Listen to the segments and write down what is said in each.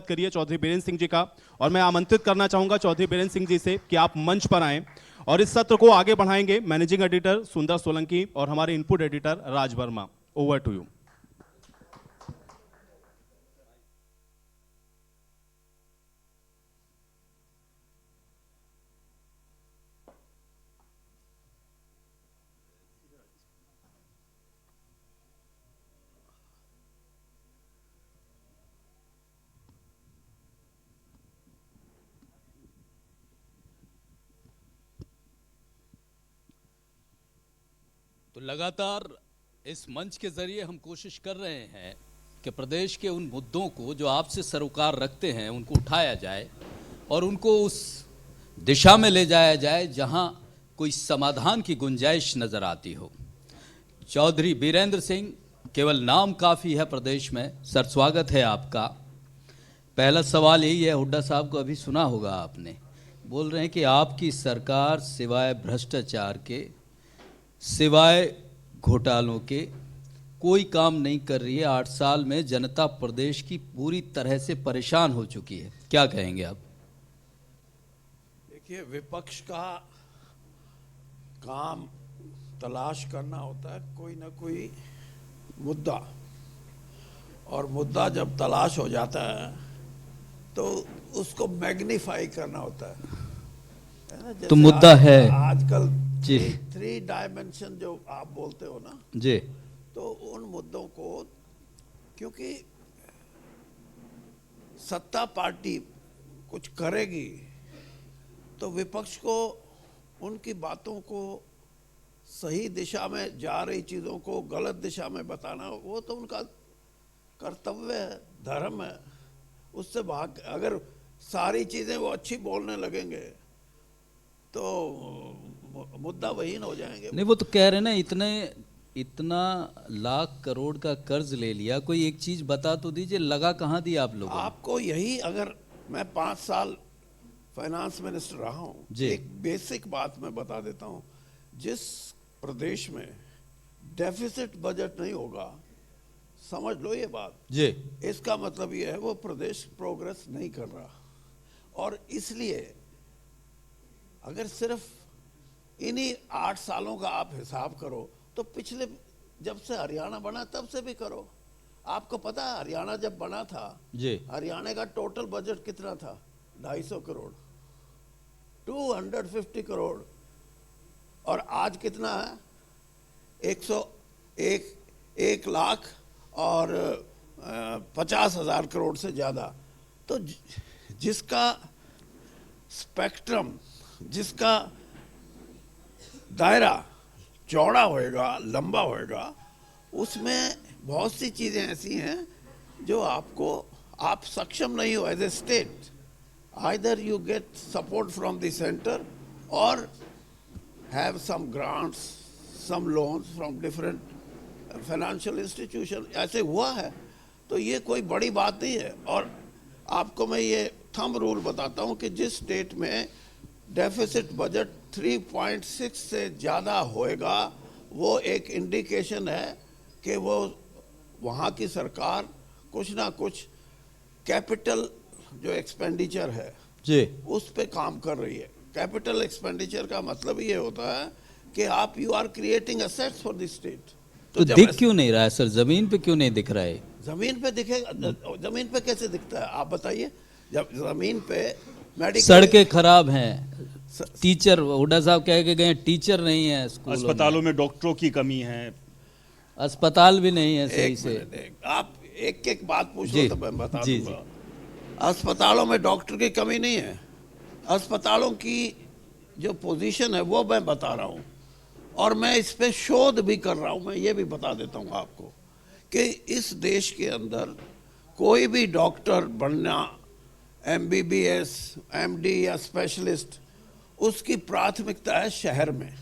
करिए चौधरी बीरेंद्र सिंह जी का। और मैं आमंत्रित करना चाहूंगा चौधरी बीरेंद्र सिंह जी से कि आप मंच पर आएं और इस सत्र को आगे बढ़ाएंगे मैनेजिंग एडिटर सुंदर सोलंकी और हमारे input editor Raj Verma. Over to you. तो लगातार इस मंच के जरिए हम कोशिश कर रहे हैं कि प्रदेश के उन मुद्दों को जो आपसे सरोकार रखते हैं उनको उठाया जाए और उनको उस दिशा में ले जाया जाए जहां कोई समाधान की गुंजाइश नजर आती हो। चौधरी बीरेंद्र सिंह केवल नाम काफ़ी है प्रदेश में। सर स्वागत है आपका। पहला सवाल यही है, हुड्डा साहब को अभी सुना होगा आपने, बोल रहे हैं कि आपकी सरकार सिवाय भ्रष्टाचार के, सिवाय घोटालों के कोई काम नहीं कर रही है। 8 साल में जनता प्रदेश की पूरी तरह से परेशान हो चुकी है। क्या कहेंगे आप? देखिए, विपक्ष का काम तलाश करना होता है कोई ना कोई मुद्दा, और मुद्दा जब तलाश हो जाता है तो उसको मैग्नीफाई करना होता है ना। तो मुद्दा है आजकल जी, 3 डायमेंशन जो आप बोलते हो ना जी, तो उन मुद्दों को, क्योंकि सत्ता पार्टी कुछ करेगी तो विपक्ष को उनकी बातों को, सही दिशा में जा रही चीज़ों को गलत दिशा में बताना, वो तो उनका कर्तव्य है, धर्म है। उससे भाग, अगर सारी चीज़ें वो अच्छी बोलने लगेंगे तो मुद्दा वहीन हो जाएंगे। नहीं वो तो कह रहे ना, इतना लाख करोड़ का कर्ज ले लिया, कोई एक चीज बता तो दीजिए, लगा कहाँ दिया आप लोगों ने? आपको यही, अगर मैं 5 साल फाइनेंस मिनिस्टर रहा हूँ, एक बेसिक बात मैं बता देता हूँ। जिस प्रदेश में डेफिसिट बजट नहीं होगा, समझ लो ये बात जी, इसका मतलब ये है वो प्रदेश प्रोग्रेस नहीं कर रहा। और इसलिए अगर सिर्फ इन्हीं 8 सालों का आप हिसाब करो तो पिछले, जब से हरियाणा बना तब से भी करो। आपको पता है हरियाणा जब बना था जी, हरियाणा का टोटल बजट कितना था? 250 करोड़, 250 करोड़। और आज कितना है? 1 लाख और 50,000 करोड़ से ज़्यादा। तो जिसका स्पेक्ट्रम, जिसका दायरा चौड़ा होएगा, लंबा होएगा, उसमें बहुत सी चीज़ें ऐसी हैं जो आप सक्षम नहीं हो as a state. Either you get support from the centre और have some grants, some loans from different financial institution. ऐसे हुआ है, तो ये कोई बड़ी बात नहीं है। और आपको मैं ये थंब रूल बताता हूँ कि जिस स्टेट में डेफिसिट बजट 3.6 से ज़्यादा होएगा, वो एक इंडिकेशन है कि वो वहाँ की सरकार कुछ ना कुछ कैपिटल जो एक्सपेंडिचर है जी, उस पे काम कर रही है। कैपिटल एक्सपेंडिचर का मतलब ये होता है कि आप you are creating assets for the state. तो दिख क्यों नहीं रहा है सर? जमीन पे क्यों नहीं दिख रहा है? जमीन पे दिखेगा, जमीन पे कैसे दिखता है आप बताइए? जब जमीन पे मेडिकल, सड़कें खराब हैं, टीचर, हुड्डा साहब कह के गए टीचर नहीं है स्कूलों अस्पतालों में डॉक्टरों की कमी है, अस्पताल भी नहीं है सही से। आप एक बात पूछ लो तो मैं बता दूंगा। अस्पतालों में डॉक्टर की कमी नहीं है, अस्पतालों की जो पोजीशन है वो मैं बता रहा हूँ, और मैं इस पे शोध भी कर रहा हूँ। मैं ये भी बता देता हूँ आपको कि इस देश के अंदर कोई भी डॉक्टर बनना, MBBS, MD या स्पेशलिस्ट, उसकी प्राथमिकता है शहर में,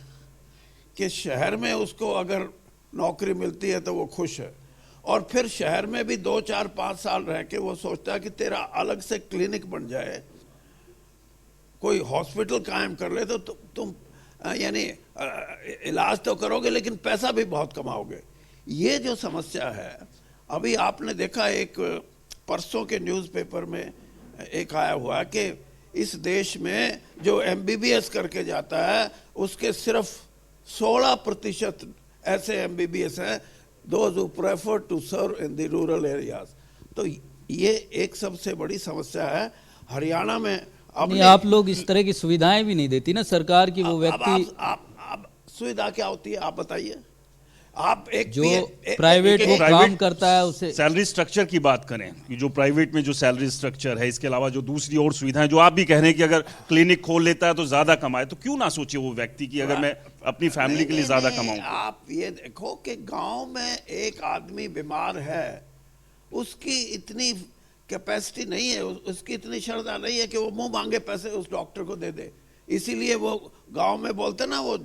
कि शहर में उसको अगर नौकरी मिलती है तो वो खुश है। और फिर शहर में भी 2, 4, 5 साल रह के वो सोचता है कि तेरा अलग से क्लिनिक बन जाए, कोई हॉस्पिटल कायम कर ले, तो तुम यानी इलाज तो करोगे लेकिन पैसा भी बहुत कमाओगे। ये जो समस्या है, अभी आपने देखा एक परसों के न्यूज़पेपर में एक आया हुआ है कि इस देश में जो MBBS करके जाता है उसके सिर्फ 16% ऐसे MBBS हैं those who prefer to serve in the rural areas। तो ये एक सबसे बड़ी समस्या है हरियाणा में। नहीं, आप लोग इस तरह की सुविधाएं भी नहीं देती ना सरकार की, वो व्यक्ति आप सुविधा क्या होती है आप बताइए। आप एक जो प्राइवेट वो काम करता है उसे सैलरी स्ट्रक्चर की बात करें कि जो प्राइवेट में जो सैलरी स्ट्रक्चर है, इसके अलावा जो दूसरी और सुविधाएं जो आप भी कह रहे हैं कि अगर क्लिनिक खोल लेता है तो ज्यादा कमाए, तो क्यों ना सोचे वो व्यक्ति कि अगर मैं अपनी फैमिली के लिए ज्यादा कमाऊं। आप ये देखो कि गांव में एक आदमी बीमार है, उसकी इतनी कैपेसिटी नहीं है, उसकी इतनी श्रद्धा नहीं है कि वो मुंह मांगे पैसे उस डॉक्टर को दे दे। इसीलिए वो गांव में बोलते ना वो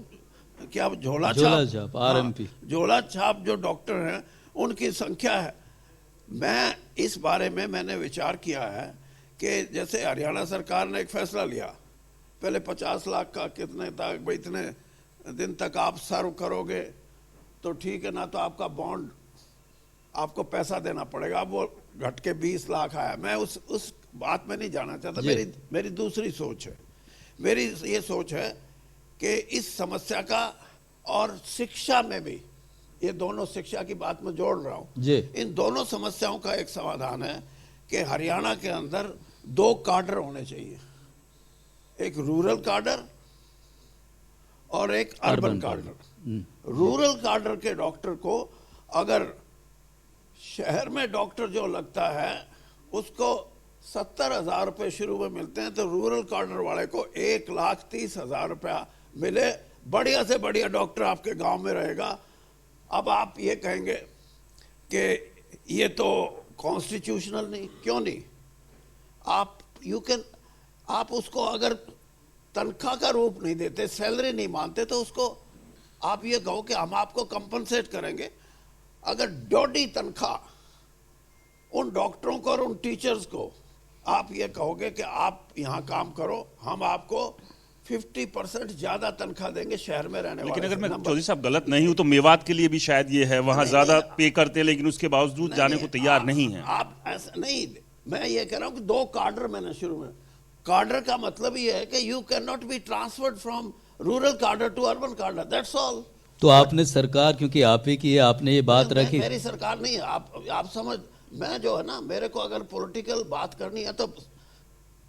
क्या झोला छाप RMP, झोला छाप जो डॉक्टर हैं उनकी संख्या है। मैं इस बारे में मैंने विचार किया है कि जैसे हरियाणा सरकार ने एक फैसला लिया, पहले 50 लाख का कितने तक भाई इतने दिन तक आप सर्व करोगे तो ठीक है ना, तो आपका बॉन्ड आपको पैसा देना पड़ेगा। अब वो घट के 20 लाख आया। मैं उस बात में नहीं जाना चाहता। मेरी दूसरी सोच है। मेरी ये सोच है कि इस समस्या का और शिक्षा में भी, ये दोनों शिक्षा की बात में जोड़ रहा हूँ, इन दोनों समस्याओं का एक समाधान है कि हरियाणा के अंदर 2 काडर होने चाहिए, एक रूरल काडर और एक अर्बन काडर। रूरल काडर के डॉक्टर को अगर शहर में डॉक्टर जो लगता है उसको 70,000 रुपये शुरू में मिलते हैं, तो रूरल काडर वाले को 1,30,000 रुपया मिले, बढ़िया से बढ़िया डॉक्टर आपके गांव में रहेगा। अब आप ये कहेंगे कि ये तो कॉन्स्टिट्यूशनल नहीं, क्यों नहीं? आप उसको अगर तनख्वाह का रूप नहीं देते, सैलरी नहीं मानते, तो उसको आप ये कहो कि हम आपको कंपनसेट करेंगे। अगर डोडी तनख्वाह उन डॉक्टरों को और उन टीचर्स को आप ये कहोगे कि आप यहाँ काम करो, हम आपको 50% ज्यादा तनख्वाह देंगे शहर में रहने वाले। लेकिन अगर मैं चौधरी साहब गलत नहीं हूं तो मेवात के लिए भी शायद ये है, वहां ज्यादा पे करते हैं लेकिन उसके बावजूद जाने को तैयार नहीं है। आप ऐसा नहीं, मैं ये कह रहा हूं कि 2 काडर मैंने शुरू में। काडर का मतलब ये है कि you can not be transferred from rural cadre to urban cadre, that's all. तो आपने सरकार, क्योंकि आप ही की आपने ये बात रखी, मेरी सरकार नहीं है, आप समझ, मैं जो है ना, मेरे को अगर पॉलिटिकल बात करनी है तो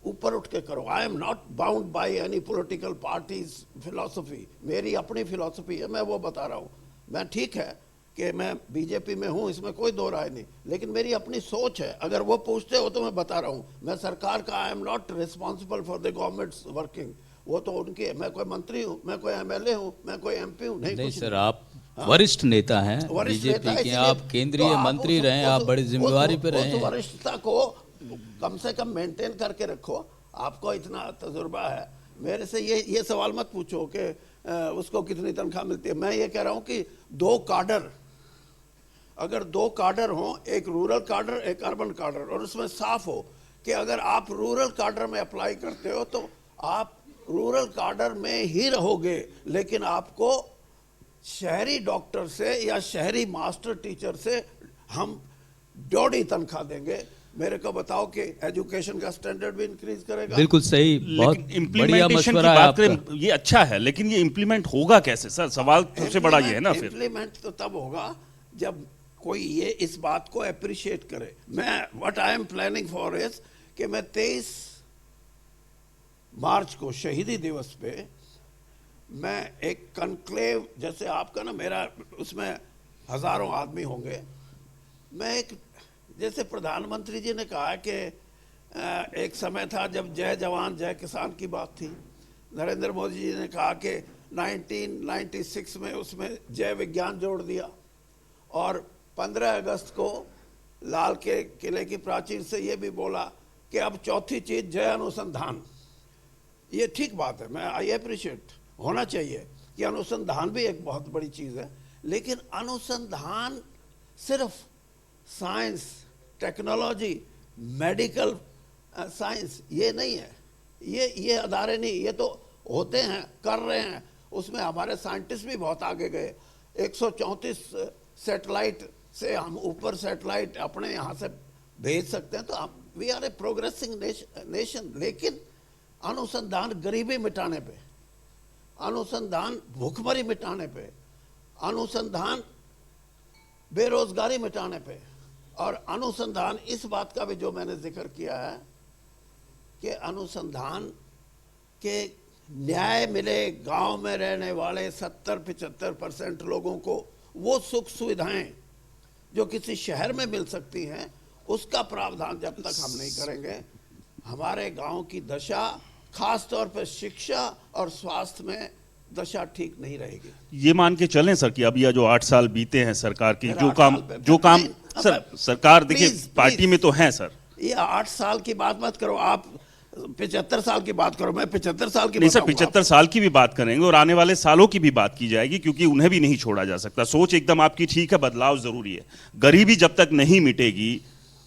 ऊपर उठ के करो। I am not bound by any political parties philosophy. मेरी अपनी फिलॉसफी है, मैं वो बता रहा हूँ। मैं ठीक है कि मैं बीजेपी में हूँ, इसमें कोई दो राय नहीं, लेकिन मेरी अपनी सोच है। अगर वो पूछते हो तो मैं बता रहा हूँ, मैं सरकार का I am not responsible for the governments working, वो तो उनकी। मैं कोई मंत्री हूँ, मैं कोई MLA हूँ, मैं कोई MP हूँ नहीं सर, आप वरिष्ठ नेता हैं बीजेपी के, आप केंद्रीय मंत्री रहे, आप बड़ी जिम्मेवारी पे रहे हैं। वरिष्ठता को कम से कम मेंटेन करके रखो। आपको इतना तजुर्बा है, मेरे से ये सवाल मत पूछो कि उसको कितनी तनख्वाह मिलती है। मैं ये कह रहा हूँ कि 2 काडर, अगर 2 काडर हो, एक रूरल काडर एक अर्बन काडर, और उसमें साफ हो कि अगर आप रूरल काडर में अप्लाई करते हो तो आप रूरल काडर में ही रहोगे, लेकिन आपको शहरी डॉक्टर से या शहरी मास्टर टीचर से हम डोडी तनख्वाह देंगे। मेरे को बताओ कि एजुकेशन का स्टैंडर्ड भी इंक्रीज करेगा। बिल्कुल सही, बहुत बढ़िया मशवरा है आपका। ये अच्छा है, लेकिन ये इम्प्लीमेंट होगा कैसे सर? सवाल सबसे बड़ा ये है ना। फिर इम्प्लीमेंट तो तब होगा जब कोई ये इस बात को अप्रिशिएट करे। मैं what I am planning for is कि मैं 23 मार्च को शहीदी दिवस पे मैं एक कनक्लेव, जैसे आपका ना मेरा, उसमें हजारों आदमी होंगे। मैं एक, जैसे प्रधानमंत्री जी ने कहा कि एक समय था जब जय जवान जय किसान की बात थी, नरेंद्र मोदी जी ने कहा कि 1996 में उसमें जय विज्ञान जोड़ दिया, और 15 अगस्त को लाल के किले की प्राचीर से ये भी बोला कि अब चौथी चीज जय अनुसंधान। ये ठीक बात है, मैं आई अप्रिशिएट, होना चाहिए कि अनुसंधान भी एक बहुत बड़ी चीज़ है, लेकिन अनुसंधान सिर्फ साइंस, टेक्नोलॉजी, मेडिकल साइंस ये नहीं है, ये अदारे नहीं, ये तो होते हैं, कर रहे हैं, उसमें हमारे साइंटिस्ट भी बहुत आगे गए। 134 सैटेलाइट से हम ऊपर सैटेलाइट अपने यहाँ से भेज सकते हैं तो हम we are a progressing nation. लेकिन अनुसंधान गरीबी मिटाने पे, अनुसंधान भूखमरी मिटाने पे, अनुसंधान बेरोजगारी मिटाने पे, और अनुसंधान इस बात का भी जो मैंने जिक्र किया है कि अनुसंधान के न्याय मिले गांव में रहने वाले 70-75% लोगों को वो सुख सुविधाएं जो किसी शहर में मिल सकती हैं, उसका प्रावधान जब तक हम नहीं करेंगे हमारे गांव की दशा, खास तौर पर शिक्षा और स्वास्थ्य में दशा ठीक नहीं रहेगी। ये मान के चलें सर कि अब यह जो 8 साल बीते हैं सरकार की, जो काम नहीं, सर सरकार देखिए प्लीज, पार्टी में तो है सर। ये 8 साल की बात मत करो, आप 75 साल की बात करो, मैं 75 साल की नहीं सर, बताऊंगा 75 साल की भी बात करेंगे और आने वाले सालों की भी बात की जाएगी, क्योंकि उन्हें भी नहीं छोड़ा जा सकता। सोच एकदम आपकी ठीक है, बदलाव जरूरी है। गरीबी जब तक नहीं मिटेगी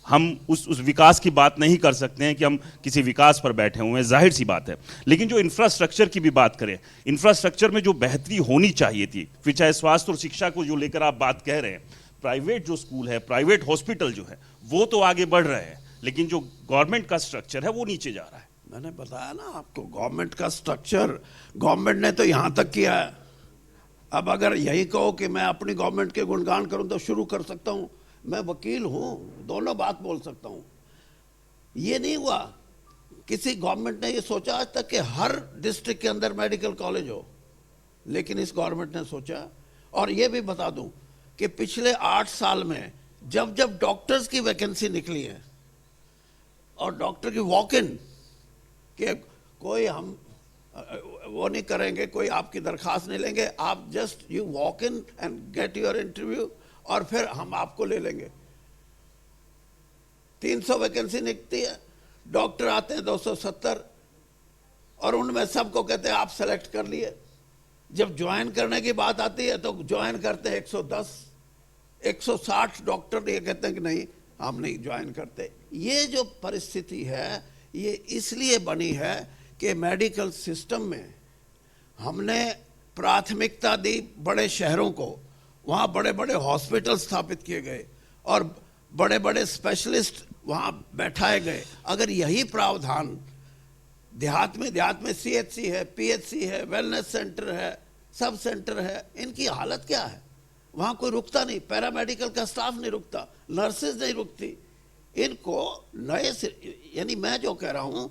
हम उस विकास की बात नहीं कर सकते हैं कि हम किसी विकास पर बैठे हुए हैं, जाहिर सी बात है। लेकिन जो इंफ्रास्ट्रक्चर की भी बात करें, इंफ्रास्ट्रक्चर में जो बेहतरी होनी चाहिए थी, फिर चाहे स्वास्थ्य और शिक्षा को जो लेकर आप बात कह रहे हैं, प्राइवेट जो स्कूल है, प्राइवेट हॉस्पिटल जो है, वो तो आगे बढ़ रहे हैं, लेकिन जो गवर्नमेंट का स्ट्रक्चर है वो नीचे जा रहा है। मैंने बताया ना आपको, गवर्नमेंट का स्ट्रक्चर गवर्नमेंट ने तो यहां तक किया है। अब अगर यही कहो कि मैं अपनी गवर्नमेंट के गुणगान करूं तो शुरू कर सकता हूं, मैं वकील हूं, दोनों बात बोल सकता हूं। ये नहीं हुआ, किसी गवर्नमेंट ने ये सोचा आज तक कि हर डिस्ट्रिक्ट के अंदर मेडिकल कॉलेज हो, लेकिन इस गवर्नमेंट ने सोचा। और ये भी बता दूं कि पिछले 8 साल में जब जब डॉक्टर्स की वैकेंसी निकली है और डॉक्टर की वॉक इन कि कोई हम वो नहीं करेंगे, कोई आपकी दरखास्त नहीं लेंगे, आप just you walk in and get your interview और फिर हम आपको ले लेंगे। 300 वैकेंसी निकलती है, डॉक्टर आते हैं 270 और उनमें सबको कहते हैं आप सेलेक्ट कर लिए। जब ज्वाइन करने की बात आती है तो ज्वाइन करते हैं 110, 160 डॉक्टर ये कहते हैं कि नहीं हम नहीं ज्वाइन करते। ये जो परिस्थिति है ये इसलिए बनी है कि मेडिकल सिस्टम में हमने प्राथमिकता दी बड़े शहरों को, वहाँ बड़े बड़े हॉस्पिटल स्थापित किए गए और बड़े बड़े स्पेशलिस्ट वहाँ बैठाए गए। अगर यही प्रावधान देहात में CHC है, PHC है, वेलनेस सेंटर है, सब सेंटर है, इनकी हालत क्या है? वहाँ कोई रुकता नहीं, पैरामेडिकल का स्टाफ नहीं रुकता, नर्सेज नहीं रुकती। इनको नए से, यानी मैं जो कह रहा हूँ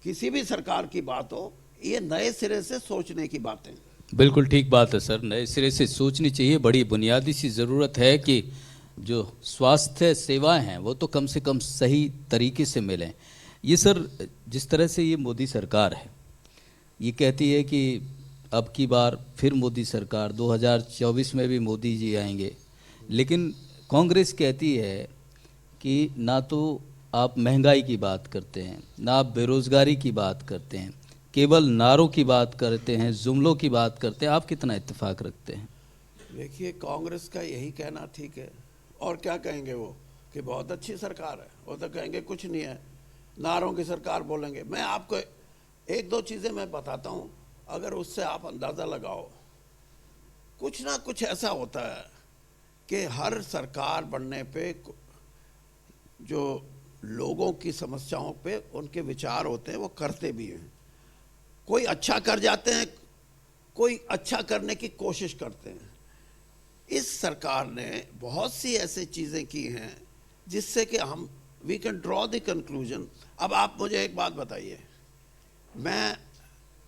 किसी भी सरकार की बात हो, ये नए सिरे से सोचने की बातें। बिल्कुल ठीक बात है सर, नए सिरे से सोचनी चाहिए। बड़ी बुनियादी सी ज़रूरत है कि जो स्वास्थ्य सेवाएं हैं वो तो कम से कम सही तरीके से मिलें। ये सर जिस तरह से ये मोदी सरकार है, ये कहती है कि अब की बार फिर मोदी सरकार, 2024 में भी मोदी जी आएंगे, लेकिन कांग्रेस कहती है कि ना तो आप महंगाई की बात करते हैं, ना आप बेरोज़गारी की बात करते हैं, केवल नारों की बात करते हैं, जुमलों की बात करते हैं। आप कितना इत्तेफाक रखते हैं? देखिए, कांग्रेस का यही कहना ठीक है, और क्या कहेंगे वो कि बहुत अच्छी सरकार है, वो तो कहेंगे कुछ नहीं है, नारों की सरकार बोलेंगे। मैं आपको 1-2 चीज़ें मैं बताता हूँ, अगर उससे आप अंदाज़ा लगाओ। कुछ ना कुछ ऐसा होता है कि हर सरकार बनने पे जो लोगों की समस्याओं पे उनके विचार होते हैं वो करते भी हैं। कोई अच्छा कर जाते हैं, कोई अच्छा करने की कोशिश करते हैं। इस सरकार ने बहुत सी ऐसी चीज़ें की हैं जिससे कि हम we can draw the conclusion. अब आप मुझे एक बात बताइए, मैं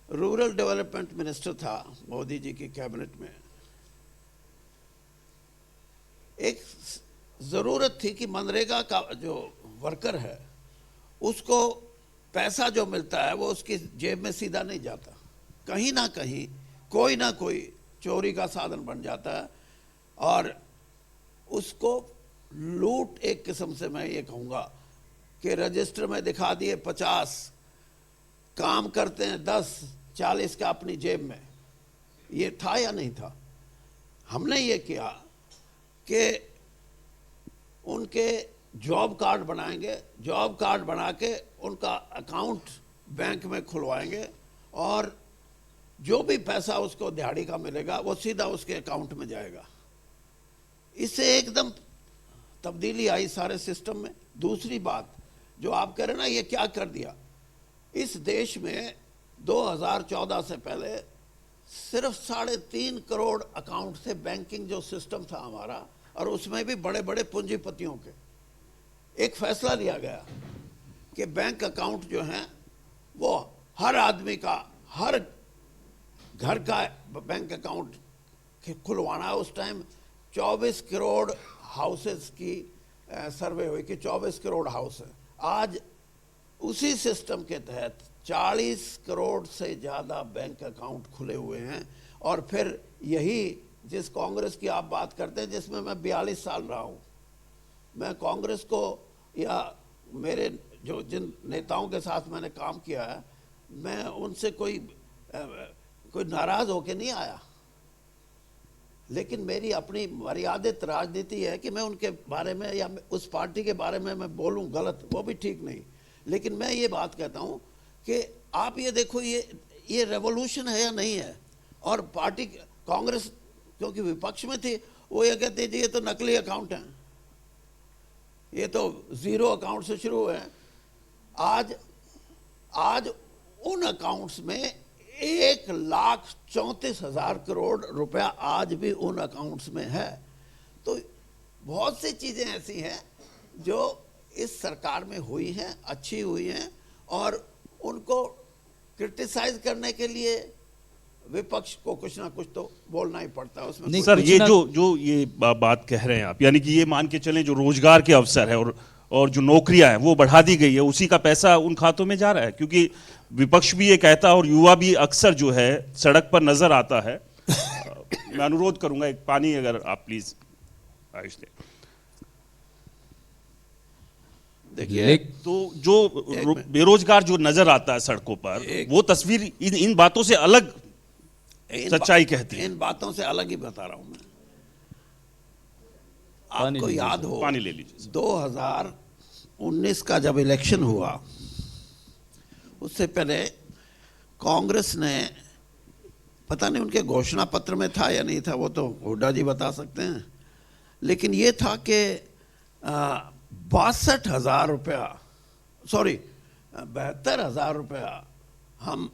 रूरल डेवलपमेंट मिनिस्टर था मोदी जी की कैबिनेट में। एक ज़रूरत थी कि मनरेगा का जो वर्कर है उसको पैसा जो मिलता है वो उसकी जेब में सीधा नहीं जाता, कहीं ना कहीं कोई ना कोई चोरी का साधन बन जाता है और उसको लूट, एक किस्म से मैं ये कहूँगा कि रजिस्टर में दिखा दिए 50, काम करते हैं 10-40 का अपनी जेब में। ये था या नहीं था? हमने ये किया कि उनके जॉब कार्ड बनाएंगे, जॉब कार्ड बना के उनका अकाउंट बैंक में खुलवाएंगे और जो भी पैसा उसको दिहाड़ी का मिलेगा वो सीधा उसके अकाउंट में जाएगा। इससे एकदम तब्दीली आई सारे सिस्टम में। दूसरी बात जो आप कह रहे हैं ना, ये क्या कर दिया इस देश में, 2014 से पहले सिर्फ 3.5 करोड़ अकाउंट थे बैंकिंग जो सिस्टम था हमारा, और उसमें भी बड़े बड़े पूंजीपतियों के। एक फैसला लिया गया कि बैंक अकाउंट जो हैं वो हर आदमी का, हर घर का बैंक अकाउंट खुलवाना है। उस टाइम 24 करोड़ हाउसेस की सर्वे हुई कि 24 करोड़ हाउस है। आज उसी सिस्टम के तहत 40 करोड़ से ज़्यादा बैंक अकाउंट खुले हुए हैं। और फिर यही जिस कांग्रेस की आप बात करते हैं, जिसमें मैं 42 साल रहा हूँ, मैं कांग्रेस को या मेरे जो जिन नेताओं के साथ मैंने काम किया है, मैं उनसे कोई नाराज़ होके नहीं आया, लेकिन मेरी अपनी मर्यादित राजनीति है कि मैं उनके बारे में या उस पार्टी के बारे में मैं बोलूं गलत, वो भी ठीक नहीं। लेकिन मैं ये बात कहता हूं कि आप ये देखो, ये रेवोल्यूशन है या नहीं है। और पार्टी कांग्रेस क्योंकि विपक्ष में थी, वो ये कहते जी ये तो नकली अकाउंट हैं, ये तो जीरो अकाउंट से शुरू हुए हैं। आज उन अकाउंट्स में 1,34,000 करोड़ रुपया आज भी उन अकाउंट्स में है। तो बहुत सी चीज़ें ऐसी हैं जो इस सरकार में हुई हैं, अच्छी हुई हैं, और उनको क्रिटिसाइज करने के लिए विपक्ष को कुछ ना कुछ तो बोलना ही पड़ता है उसमें। सर ये जो ये बात कह रहे हैं आप, यानी कि ये मान के चलें जो रोजगार के अवसर है और जो नौकरियां हैं वो बढ़ा दी गई है, उसी का पैसा उन खातों में जा रहा है। क्योंकि विपक्ष भी ये कहता है और युवा भी अक्सर जो है सड़क पर नजर आता है। मैं अनुरोध करूंगा एक पानी अगर आप प्लीज आयुष दे। देखिए तो जो बेरोजगार जो नजर आता है सड़कों पर, वो तस्वीर इन बातों से अलग सच्चाई कहती है। इन बातों से अलग ही बता रहा हूं मैं। आपको याद हो, पानी ले लीजिए। 2019 का जब इलेक्शन हुआ, उससे पहले कांग्रेस ने, पता नहीं उनके घोषणा पत्र में था या नहीं था, वो तो हुड्डा जी बता सकते हैं, लेकिन ये था कि 62,000 रुपया, सॉरी 72,000 रुपया हम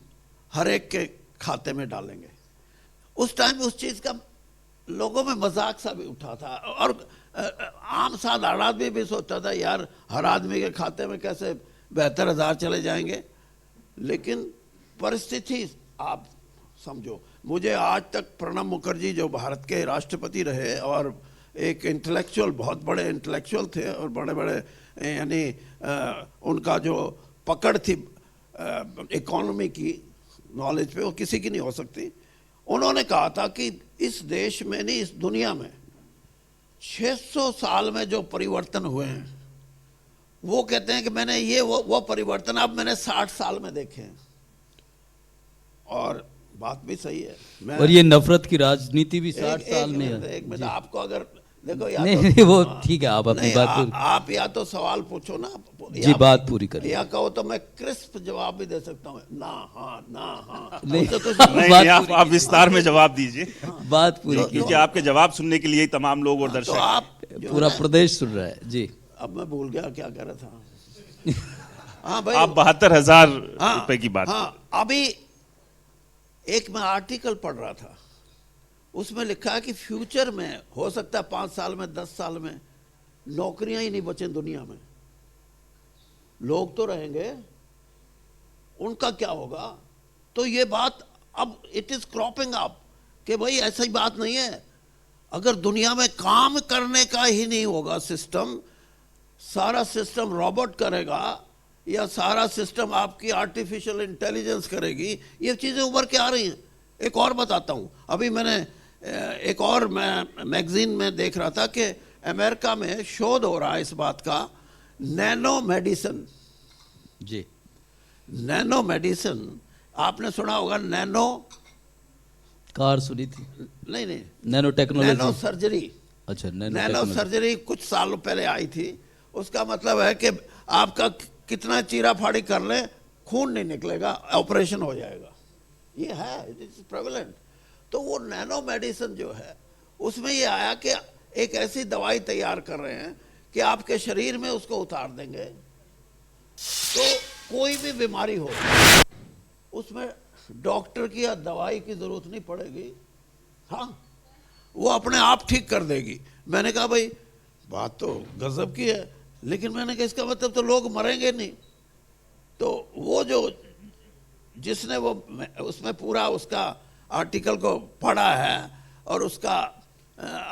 हर एक के खाते में डालेंगे। उस टाइम उस चीज़ का लोगों में मजाक सा भी उठा था, और आम साधारण आदमी भी सोचता था यार हर आदमी के खाते में कैसे 72,000 चले जाएंगे। लेकिन परिस्थिति आप समझो, मुझे आज तक प्रणब मुखर्जी जो भारत के राष्ट्रपति रहे और एक इंटेलेक्चुअल, बहुत बड़े इंटेलेक्चुअल थे और बड़े बड़े यानी उनका जो पकड़ थी इकोनॉमी की, नॉलेज पे, वो किसी की नहीं हो सकती। उन्होंने कहा था कि इस देश में नहीं, इस दुनिया में 600 साल में जो परिवर्तन हुए हैं, वो कहते हैं कि मैंने ये वो परिवर्तन अब मैंने 60 साल में देखे हैं। और बात भी सही है। और ये नफरत की राजनीति भी 60 साल में है। एक मिनट, आपको अगर देखो या नहीं, तो, वो ठीक है, आप अपनी बात पूरी, आप या तो सवाल पूछो ना, जी बात पूरी करें, या कहो तो मैं क्रिस्प जवाब भी दे सकता हूँ, ना हाँ ना हाँ। नहीं, तो कुछ नहीं, आप विस्तार में जवाब दीजिए, बात पूरी, क्योंकि आपके जवाब सुनने के लिए तमाम लोग और तो दर्शक आप पूरा प्रदेश सुन रहा है जी। अब मैं भूल गया क्या कह रहा था। हाँ भाई, आप 72,000 हाँ, रुपए की बात। हाँ, अभी एक मैं आर्टिकल पढ़ रहा था, उसमें लिखा है कि फ्यूचर में हो सकता है 5 साल में, 10 साल में नौकरियां ही नहीं बचे दुनिया में। लोग तो रहेंगे, उनका क्या होगा? तो ये बात अब इट इज क्रॉपिंग अप कि भाई ऐसी बात नहीं है। अगर दुनिया में काम करने का ही नहीं होगा सिस्टम, सारा सिस्टम रोबोट करेगा या सारा सिस्टम आपकी आर्टिफिशियल इंटेलिजेंस करेगी, ये चीज़ें उभर के आ रही हैं। एक और बताता हूँ, अभी मैंने एक और मैं मैगजीन में देख रहा था कि अमेरिका में शोध हो रहा है इस बात का, नैनो मेडिसिन। जी, नैनो मेडिसिन आपने सुना होगा, नैनो कार सुनी थी, नहीं, नैनो टेक्नोलॉजी, नैनो सर्जरी। अच्छा, नैनो सर्जरी कुछ सालों पहले आई थी। उसका मतलब है कि आपका कितना चीरा फाड़ी कर ले, खून नहीं निकलेगा, ऑपरेशन हो जाएगा। ये है, इट इज प्रेवलेंट। तो वो नैनो मेडिसिन जो है, उसमें ये आया कि एक ऐसी दवाई तैयार कर रहे हैं कि आपके शरीर में उसको उतार देंगे तो कोई भी बीमारी हो उसमें डॉक्टर की या दवाई की जरूरत नहीं पड़ेगी, हाँ वो अपने आप ठीक कर देगी। मैंने कहा भाई बात तो गजब की है, लेकिन मैंने कहा इसका मतलब तो लोग मरेंगे नहीं। तो वो जो जिसने वो उसमें पूरा उसका आर्टिकल को पढ़ा है और उसका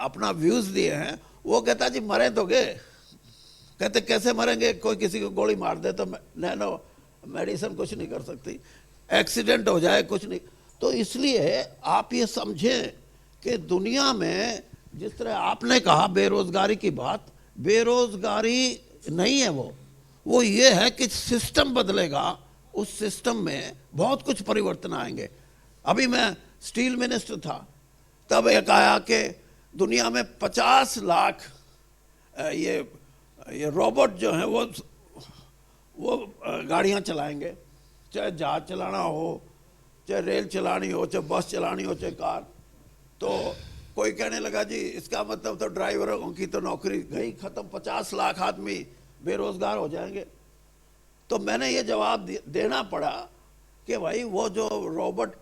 अपना व्यूज दिए हैं, वो कहता जी मरे तो गए। कहते कैसे मरेंगे, कोई किसी को गोली मार दे तो नैनो मेडिसिन कुछ नहीं कर सकती, एक्सीडेंट हो जाए कुछ नहीं। तो इसलिए आप ये समझें कि दुनिया में जिस तरह आपने कहा बेरोजगारी की बात, बेरोजगारी नहीं है, वो ये है कि सिस्टम बदलेगा, उस सिस्टम में बहुत कुछ परिवर्तन आएंगे। अभी मैं स्टील मिनिस्टर था, तब एक आया कि दुनिया में 50 लाख ये रोबोट जो है वो गाड़ियां चलाएंगे, चाहे जहाज चलाना हो, चाहे रेल चलानी हो, चाहे बस चलानी हो, चाहे कार। तो कोई कहने लगा जी इसका मतलब तो ड्राइवरों की तो नौकरी गई खत्म, 50 लाख आदमी बेरोजगार हो जाएंगे। तो मैंने ये जवाब देना पड़ा कि भाई वो जो रोबोट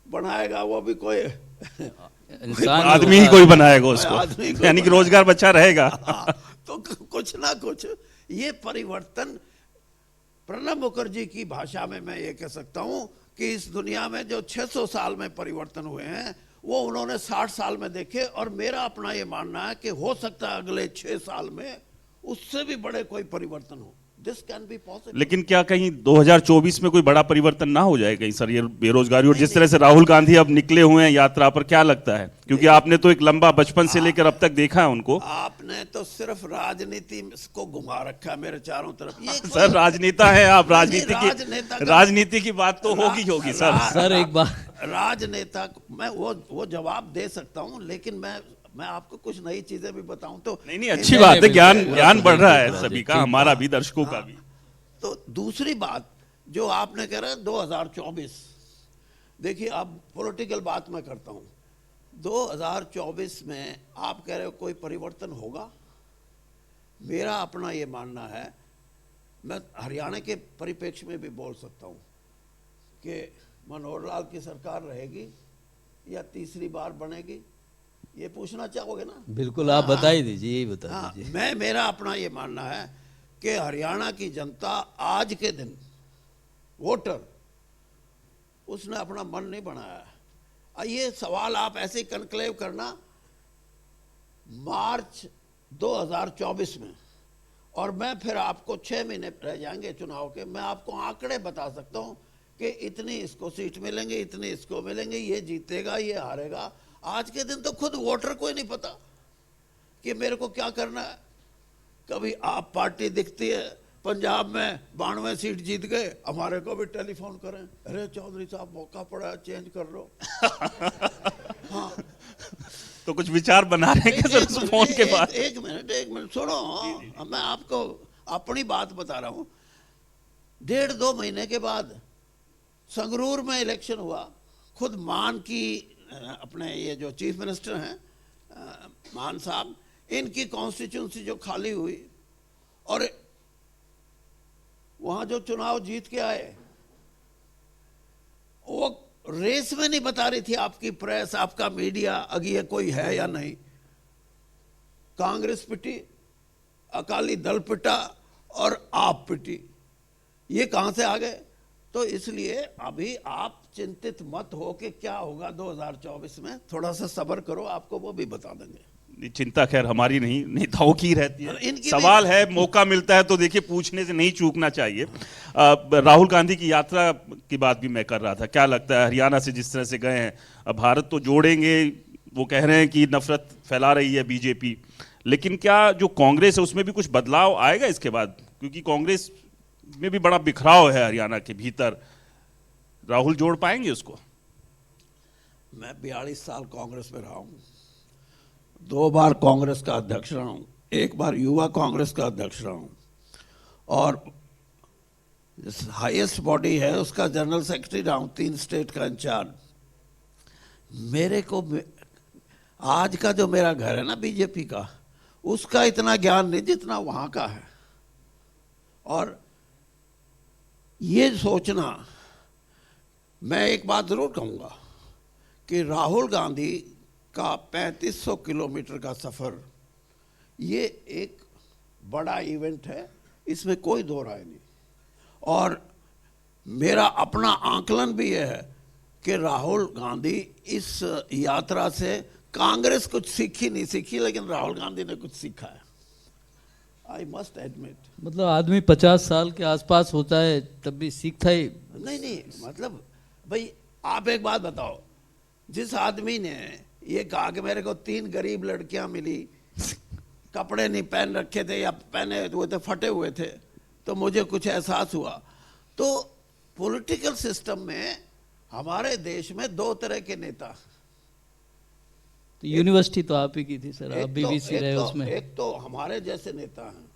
बनाएगा वो भी कोई इंसान आदमी ही कोई बनाएगा उसको, यानी कि रोजगार बचा रहेगा। तो कुछ ना कुछ ये परिवर्तन, प्रणब मुखर्जी की भाषा में मैं ये कह सकता हूं कि इस दुनिया में जो 600 साल में परिवर्तन हुए हैं वो उन्होंने 60 साल में देखे, और मेरा अपना ये मानना है कि हो सकता है अगले 6 साल में उससे भी बड़े कोई परिवर्तन हो। This can be possible. लेकिन क्या कहीं 2024 में कोई बड़ा परिवर्तन ना हो जाए कहीं सर, ये बेरोजगारी और जिस तरह से राहुल गांधी अब निकले हुए हैं यात्रा पर, क्या लगता है? क्योंकि आपने तो एक लंबा बचपन से लेकर अब तक देखा है उनको। आपने तो सिर्फ राजनीति को घुमा रखा है मेरे चारों तरफ। ये सर राजनेता है आप, राजनेता राजनीति की बात तो होगी सर। सर एक बार राजनेता मैं वो जवाब दे सकता हूं, लेकिन मैं आपको कुछ नई चीजें भी बताऊं तो नहीं अच्छी बात है, ज्ञान बढ़ रहा है सभी का, हमारा भी, दर्शकों का भी। तो दूसरी बात जो आपने कह रहे हैं 2024, देखिए अब पॉलिटिकल बात मैं करता हूं। 2024 में आप कह रहे हो कोई परिवर्तन होगा, मेरा अपना ये मानना है, मैं हरियाणा के परिप्रेक्ष्य में भी बोल सकता हूं कि मनोहर लाल की सरकार रहेगी या तीसरी बार बनेगी, ये पूछना चाहोगे ना? बिल्कुल आप बता ही दीजिए, यही बता हाँ, दीजिए। मेरा अपना ये मानना है कि हरियाणा की जनता आज के दिन, वोटर, उसने अपना मन नहीं बनाया है। ये सवाल आप ऐसे ही कन्क्लेव करना मार्च 2024 में, और मैं फिर आपको 6 महीने रह जाएंगे चुनाव के, मैं आपको आंकड़े बता सकता हूं कि इतनी इसको सीट मिलेंगे, इतनी इसको मिलेंगे, ये जीतेगा, ये हारेगा। आज के दिन तो खुद वोटर को ही नहीं पता कि मेरे को क्या करना है। कभी आप पार्टी दिखती है पंजाब में 92 सीट जीत गए, हमारे को भी टेलीफोन करें, अरे चौधरी साहब मौका पड़ा है, चेंज कर लो। हाँ, तो कुछ विचार बना रहे हैं सर उस फोन के बाद? एक मिनट सुनो, मैं आपको अपनी बात बता रहा हूं। 1.5-2 महीने के बाद संगरूर में इलेक्शन हुआ, खुद मान की अपने ये जो चीफ मिनिस्टर हैं मान साहब, इनकी कॉन्स्टिट्यूंसी जो खाली हुई, और वहां जो चुनाव जीत के आए वो रेस में नहीं बता रही थी आपकी प्रेस, आपका मीडिया, अगी ये कोई है या नहीं। कांग्रेस पिटी, अकाली दल पिटा और आप पिटी, ये कहां से आ गए? तो इसलिए अभी आप चिंतित मत हो कि क्या होगा 2024 में, थोड़ा सा सब्र करो, आपको वो भी बता देंगे। चिंता खैर हमारी नहीं, नेताओं की रहती है। इनकी सवाल है, मौका मिलता है तो देखिए पूछने से नहीं चूकना चाहिए। राहुल गांधी की यात्रा की बात भी मैं कर रहा था, क्या लगता है हरियाणा से जिस तरह से गए हैं, अब भारत तो जोड़ेंगे, वो कह रहे हैं कि नफरत फैला रही है बीजेपी, लेकिन क्या जो कांग्रेस है उसमें भी कुछ बदलाव आएगा इसके बाद? क्योंकि कांग्रेस में भी बड़ा बिखराव है हरियाणा के भीतर, राहुल जोड़ पाएंगे उसको? मैं 42 साल कांग्रेस में रहा हूं, 2 बार कांग्रेस का अध्यक्ष रहा हूं, 1 बार युवा कांग्रेस का अध्यक्ष रहा हूं, और हाईएस्ट बॉडी है उसका जनरल सेक्रेटरी रहा हूं, 3 स्टेट का इंचार्ज। मेरे को आज का जो मेरा घर है ना बीजेपी का, उसका इतना ज्ञान नहीं जितना वहां का है। और ये सोचना, मैं एक बात जरूर कहूंगा कि राहुल गांधी का 3500 किलोमीटर का सफर ये एक बड़ा इवेंट है, इसमें कोई दो राय नहीं। और मेरा अपना आकलन भी यह है कि राहुल गांधी इस यात्रा से, कांग्रेस कुछ सीखी नहीं सीखी, लेकिन राहुल गांधी ने कुछ सीखा है, आई मस्ट एडमिट। मतलब आदमी 50 साल के आसपास होता है तब भी सीखता ही। नहीं, मतलब भाई आप एक बात बताओ, जिस आदमी ने ये कहा कि मेरे को 3 गरीब लड़कियां मिली, कपड़े नहीं पहन रखे थे या पहने हुए थे फटे हुए थे, तो मुझे कुछ एहसास हुआ। तो पॉलिटिकल सिस्टम में हमारे देश में 2 तरह के नेता। तो यूनिवर्सिटी तो आप ही की थी सर, आप बीबीसी रहे उसमें। एक तो हमारे जैसे नेता हैं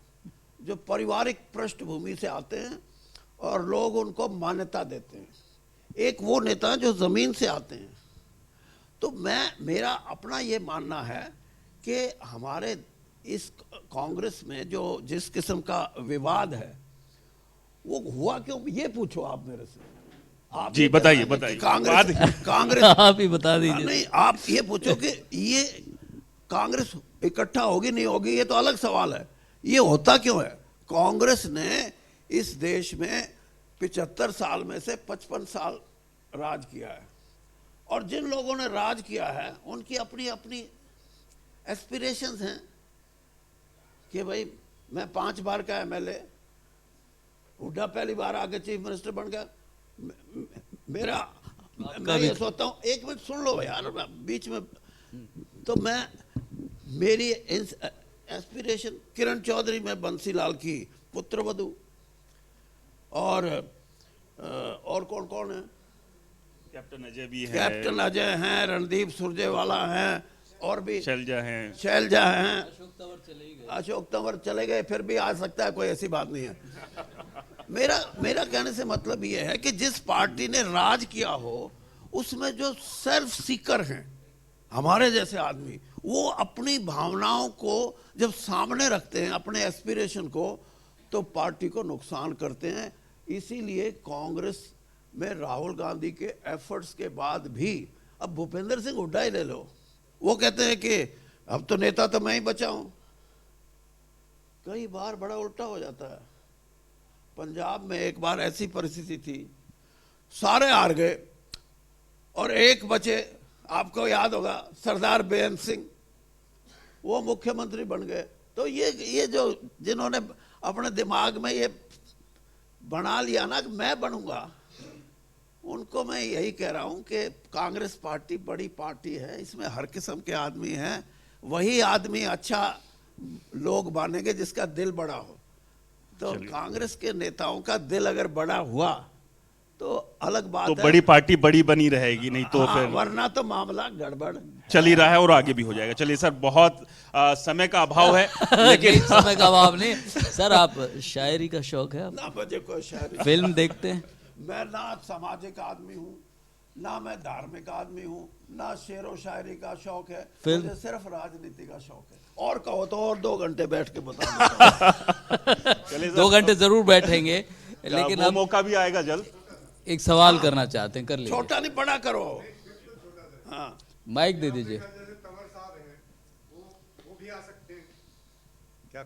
जो पारिवारिक पृष्ठभूमि से आते हैं और लोग उनको मान्यता देते हैं। एक वो नेता हैं जो जमीन से आते हैं। तो मेरा अपना ये मानना है कि हमारे इस कांग्रेस में जो जिस किस्म का विवाद है वो हुआ क्यों, ये पूछो आप मेरे से। आप जी बताइए कांग्रेस आप ही बता दीजिए। नहीं, आप ये पूछो कि ये कांग्रेस इकट्ठा होगी नहीं होगी, ये तो अलग सवाल है। ये होता क्यों है? कांग्रेस ने इस देश में 75 साल में से 55 साल राज किया है, और जिन लोगों ने राज किया है उनकी अपनी अपनी एस्पिरेशंस हैं कि भाई मैं 5 बार का एमएलए, हुड्डा पहली बार आके चीफ मिनिस्टर बन गया। मैं ये सोचता हूँ, एक मिनट सुन लो यार बीच में, तो मेरी एस्पिरेशन किरण चौधरी में बंसीलाल की पुत्रवधू, और कौन कौन है, कैप्टन अजय भी है, कैप्टन अजय हैं, रणदीप सुरजेवाला हैं, और भी शैलजा हैं, अशोक तंवर चले गए, फिर भी आ सकता है, कोई ऐसी बात नहीं है। मेरा कहने से मतलब ये है कि जिस पार्टी ने राज किया हो उसमें जो सेल्फ सीकर हैं हमारे जैसे आदमी, वो अपनी भावनाओं को जब सामने रखते हैं, अपने एस्पिरेशन को, तो पार्टी को नुकसान करते हैं। इसीलिए कांग्रेस में राहुल गांधी के एफर्ट्स के बाद भी, अब भूपेंद्र सिंह हुड्डा ही ले लो, वो कहते हैं कि अब तो नेता तो मैं ही बचा हूं। कई बार बड़ा उल्टा हो जाता है। पंजाब में एक बार ऐसी परिस्थिति थी, सारे हार गए और एक बचे, आपको याद होगा सरदार बेअंत सिंह, वो मुख्यमंत्री बन गए। तो ये जो जिन्होंने अपने दिमाग में ये बना लिया ना कि मैं बनूंगा, उनको मैं यही कह रहा हूं कि कांग्रेस पार्टी बड़ी पार्टी है, इसमें हर किस्म के आदमी हैं, वही आदमी अच्छा लोग बनेंगे जिसका दिल बड़ा हो। तो कांग्रेस के नेताओं का दिल अगर बड़ा हुआ तो अलग बात तो है, बड़ी पार्टी बड़ी बनी रहेगी, नहीं तो हाँ, फिर वरना तो मामला गड़बड़ चल ही रहा है और आगे भी हो जाएगा। चलिए सर, बहुत समय का अभाव है लेकिन समय का अभाव नहीं सर। आप शायरी का शौक है? ना मुझे कोई शायरी, फिल्म देखते हैं? मैं ना सामाजिक आदमी हूँ, ना मैं धार्मिक आदमी हूँ, ना शेर व शायरी का शौक है, मुझे सिर्फ राजनीति का शौक है। और कहो तो और 2 घंटे बैठ के दो घंटे जरूर बैठेंगे, लेकिन वो अब मौका भी आएगा जल्द। एक सवाल करना चाहते हैं, कर लीजिए। छोटा नहीं बड़ा करो। हाँ, माइक दे दीजिए। जैसे तंवर साहब हैं, वो भी आ सकते हैं क्या?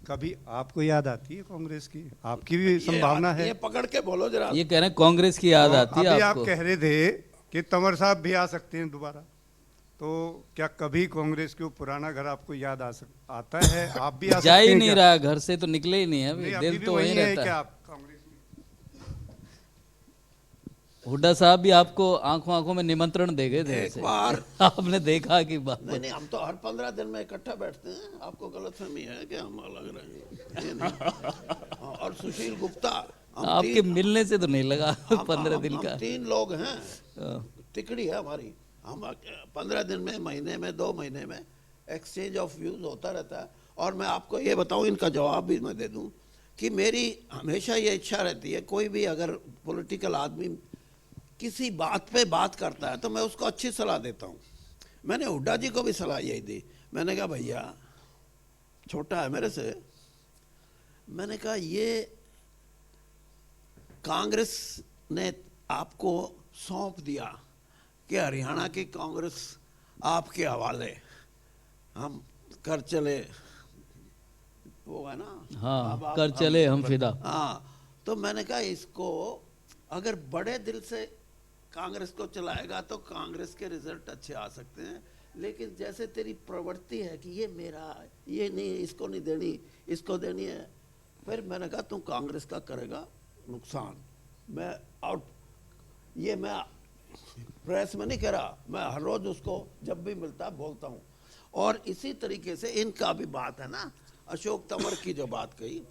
कभी आपको याद आती है कांग्रेस की? आपकी भी संभावना है। ये पकड़ के बोलो जरा। ये कह रहे हैं कांग्रेस की याद आती है अभी आपको? आप कह रहे थे कि तंवर साहब भी आ सकते हैं दोबारा, तो क्या कभी कांग्रेस के वो पुराना घर आपको याद आता है? आप भी आ सकते जा हैं ही नहीं क्या? रहा, घर से तो निकले ही नहीं है अभी, नहीं, अभी दिल भी तो वही वहीं है रहता क्या है। आप कांग्रेस में? हुड्डा साहब भी आपको आंखों आंखों में निमंत्रण दे गए थे एक ऐसे। बार आपने देखा कि नहीं, हम तो हर 15 दिन में इकट्ठा बैठते हैं। आपको गलतफहमी है कि हम अलग रहेंगे, ये नहीं। और सुशील गुप्ता, हम आपके 3 मिलने से तो नहीं लगा 15 दिन का। 3 लोग हैं, तिकड़ी है हमारी। हम 15 दिन में, महीने में, 2 महीने में एक्सचेंज ऑफ व्यूज होता रहता है। और मैं आपको ये बताऊं, इनका जवाब भी मैं दे दूं कि मेरी हमेशा ये इच्छा रहती है, कोई भी अगर पॉलिटिकल आदमी किसी बात पे बात करता है तो मैं उसको अच्छी सलाह देता हूँ। मैंने हुड्डा जी को भी सलाह यही दी। मैंने कहा भैया छोटा है मेरे से, मैंने कहा ये कांग्रेस ने आपको सौंप दिया कि हरियाणा की कांग्रेस आपके हवाले, हम कर चले, वो है ना, हाँ, कर चले हम फिदा। हाँ, तो मैंने कहा इसको अगर बड़े दिल से कांग्रेस को चलाएगा तो कांग्रेस के रिजल्ट अच्छे आ सकते हैं, लेकिन जैसे तेरी प्रवृत्ति है कि ये मेरा, ये नहीं, इसको नहीं देनी, इसको देनी है, फिर मैंने कहा तुम कांग्रेस का करेगा नुकसान। मैं आउट, ये मैं प्रेस में नहीं कह रहा, मैं हर रोज उसको जब भी मिलता बोलता हूँ। और इसी तरीके से इनका भी बात है ना, अशोक तंवर की जो बात कही,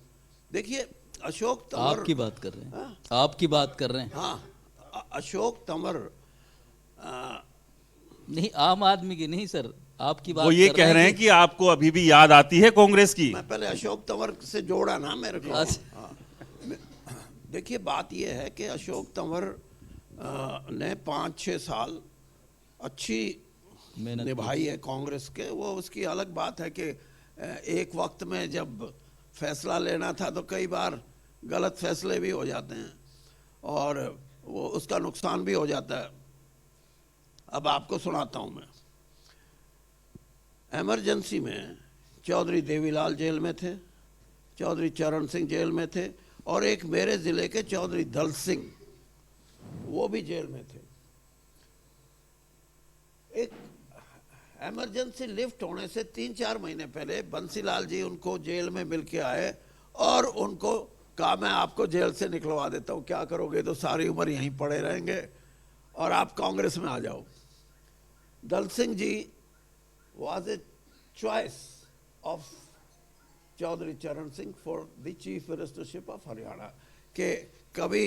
देखिए अशोक तंवर, आपकी बात कर रहे हैं, आपकी बात कर रहे हैं। हाँ, अशोक तंवर नहीं, आम आदमी की नहीं सर, आपकी बात वो ये कर कह रहे हैं कि आपको अभी भी याद आती है कांग्रेस की। मैं पहले अशोक तंवर से जोड़ा ना मेरे को। अच्छा। हाँ। देखिए बात ये है कि अशोक तंवर ने 5-6 साल अच्छी मेहनत निभाई है कांग्रेस के। वो उसकी अलग बात है कि एक वक्त में जब फैसला लेना था तो कई बार गलत फैसले भी हो जाते हैं और वो उसका नुकसान भी हो जाता है। अब आपको सुनाता हूं मैं, इमरजेंसी में चौधरी देवीलाल जेल में थे, चौधरी चरण सिंह जेल में थे, और एक मेरे जिले के चौधरी दल सिंह वो भी जेल में थे। एक इमरजेंसी लिफ्ट होने से 3-4 महीने पहले बंसीलाल जी उनको जेल में मिल के आए और उनको कहा मैं आपको जेल से निकलवा देता हूँ, क्या करोगे, तो सारी उम्र यहीं पड़े रहेंगे और आप कांग्रेस में आ जाओ। दल Singh ji was a choice of Chaudhary चरण Singh for the chief ministership of Haryana, कि कभी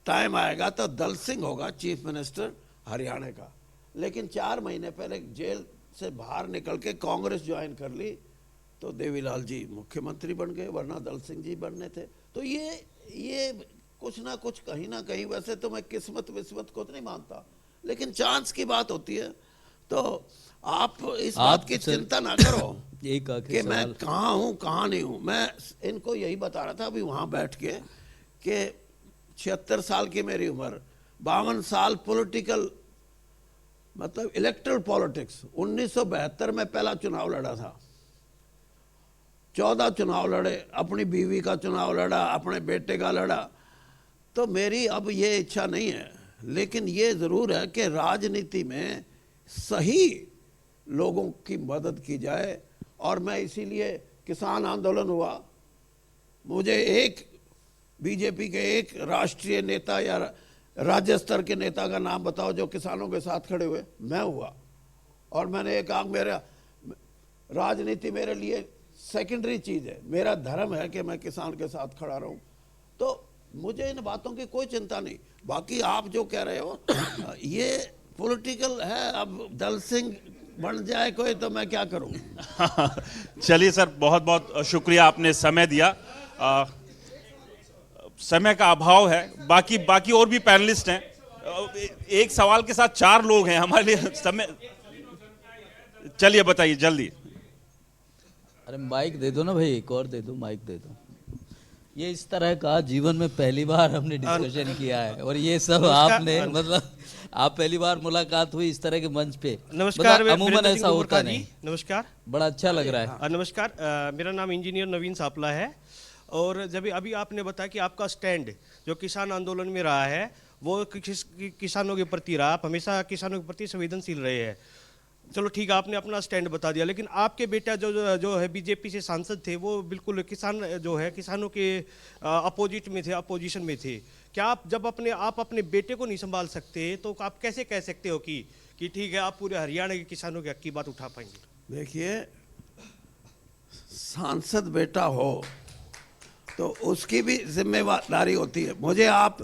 टाइम आएगा तो दल सिंह होगा चीफ मिनिस्टर हरियाणा का। लेकिन 4 महीने पहले जेल से बाहर निकल के कांग्रेस ज्वाइन कर ली तो देवीलाल जी मुख्यमंत्री बन गए, वरना दल सिंह जी बनने थे। तो ये कुछ ना कुछ कहीं ना कहीं, वैसे तो मैं किस्मत विस्मत को तो नहीं मानता, लेकिन चांस की बात होती है। तो आप इस बात की चिंता ना करो कि मैं कहाँ हूँ कहाँ नहीं हूँ। मैं इनको यही बता रहा था अभी वहाँ बैठ के कि 76 साल की मेरी उम्र, 52 साल पॉलिटिकल, मतलब इलेक्ट्रल पॉलिटिक्स। 1972 में पहला चुनाव लड़ा था, 14 चुनाव लड़े, अपनी बीवी का चुनाव लड़ा, अपने बेटे का लड़ा। तो मेरी अब ये इच्छा नहीं है, लेकिन ये ज़रूर है कि राजनीति में सही लोगों की मदद की जाए। और मैं इसीलिए किसान आंदोलन हुआ, मुझे एक बीजेपी के एक राष्ट्रीय नेता या राज्य स्तर के नेता का नाम बताओ जो किसानों के साथ खड़े हुए। मैं हुआ, और मैंने एक आग, मेरा राजनीति मेरे लिए सेकेंडरी चीज़ है, मेरा धर्म है कि मैं किसान के साथ खड़ा रहूं। तो मुझे इन बातों की कोई चिंता नहीं। बाकी आप जो कह रहे हो ये पॉलिटिकल है, अब दल सिंह बन जाए कोई तो मैं क्या करूं। चलिए सर, बहुत बहुत शुक्रिया, आपने समय दिया। समय का अभाव है, बाकी और भी पैनलिस्ट हैं। एक सवाल के साथ 4 लोग हैं हमारे लिए, समय। चलिए बताइए जल्दी। अरे माइक दे दो ना भाई, एक और दे दो, माइक दे दो। ये इस तरह का जीवन में पहली बार हमने डिस्कशन किया है, और ये सब आपने, मतलब आप पहली बार मुलाकात हुई इस तरह के मंच पे। नमस्कार, अमूमन ऐसा होता नहीं। नमस्कार, बड़ा अच्छा लग रहा है। नमस्कार, मेरा नाम इंजीनियर नवीन सापला है। और जब अभी आपने बताया कि आपका स्टैंड जो किसान आंदोलन में रहा है वो किसानों के प्रति रहा, आप हमेशा किसानों के प्रति संवेदनशील रहे हैं। चलो ठीक है, आपने अपना स्टैंड बता दिया, लेकिन आपके बेटा जो है बीजेपी से सांसद थे, वो बिल्कुल किसान जो है किसानों के अपोजिट में थे, अपोजिशन में थे। क्या आप जब आप अपने बेटे को नहीं संभाल सकते तो आप कैसे कह सकते हो कि ठीक है आप पूरे हरियाणा के किसानों के हक की बात उठा पाएंगे? देखिए, सांसद बेटा हो तो उसकी भी जिम्मेदारी होती है। मुझे आप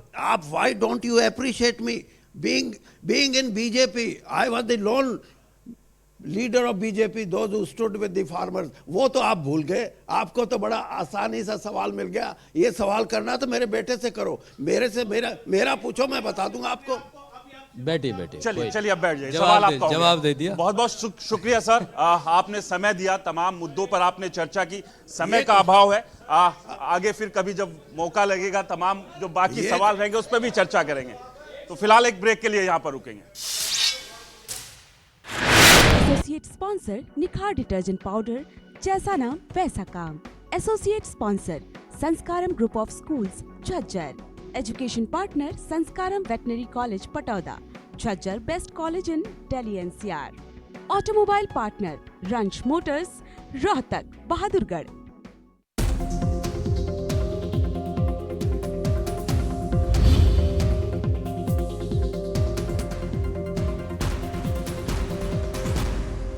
why don't you appreciate me being in BJP? I was the loan leader of BJP, those who stood with the farmers. वो तो आप भूल गए। आपको तो बड़ा आसानी सा सवाल मिल गया। ये सवाल करना तो मेरे बेटे से करो, मेरे से मेरा पूछो, मैं बता दूंगा आपको। बैठिए बैठिए। चलिए चलिए अब बैठ जाइए। जवाब सवाल दे- आपका हो गया। जवाब दे दिया। बहुत बहुत शुक्रिया सर। आपने समय दिया, तमाम मुद्दों पर आपने चर्चा की। समय का अभाव है, आगे फिर कभी जब मौका लगेगा तमाम जो बाकी सवाल रहेंगे उस पर भी चर्चा करेंगे। तो फिलहाल एक ब्रेक के लिए यहाँ पर रुकेंगे। Associate sponsor Nikhar detergent powder, जैसा नाम वैसा काम। Associate sponsor Sanskaram group of schools Jhajjar. Education partner Sanskaram veterinary college Patauda, Jhajjar best college in Delhi NCR. Automobile partner Ransh motors, Rohtak, Bahadurgarh.